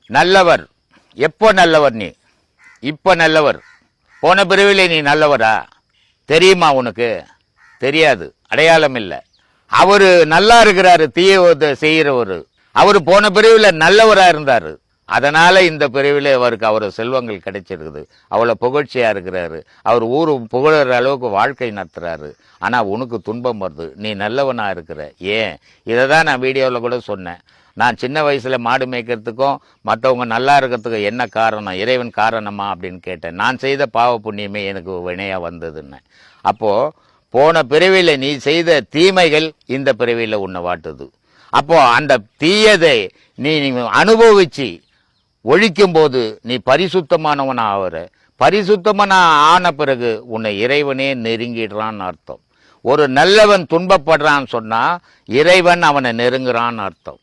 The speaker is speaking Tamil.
நல்லவர். எப்போ நல்லவர்? நீ இப்போ நல்லவர். போன பிறவிலே நீ நல்லவரா? தெரியுமா உனக்கு? தெரியாது, அடையாளம் இல்லை. அவரு நல்லா இருக்கிறாரு, தீய செய்கிறவர். அவரு போன பிறவில நல்லவரா இருந்தாரு. அதனால இந்த பிறவில அவருக்கு அவர் செல்வங்கள் கிடைச்சிருக்குது. அவ்வளோ புகழ்ச்சியா இருக்கிறாரு. அவர் ஊர் புகழற அளவுக்கு வாழ்க்கை நடத்துறாரு. ஆனா உனக்கு துன்பம் வருது. நீ நல்லவனா இருக்கிற. ஏன்? இதை தான் நான் வீடியோவில் கூட சொன்னேன். நான் சின்ன வயசுல மாடு மேய்க்கிறதுக்கும் மற்றவங்க நல்லா இருக்கிறதுக்கும் என்ன காரணம்? இறைவன் காரணமா அப்படின்னு கேட்டேன். நான் செய்த பாவ புண்ணியமே எனக்கு வினையா வந்ததுன்னு. அப்போ போன பிறவில நீ செய்த தீமைகள் இந்த பிறவில உன்னை வாட்டுது. அப்போ அந்த தீயதை நீ அனுபவிச்சு ஒழிக்கும் போது நீ பரிசுத்தமானவனா ஆகிற. பரிசுத்தமான ஆன பிறகு உன்னை இறைவனே நெருங்கிடுறான்னு அர்த்தம். ஒரு நல்லவன் துன்பப்படுறான்னு சொன்னா இறைவன் அவனை நெருங்குறான்னு அர்த்தம்.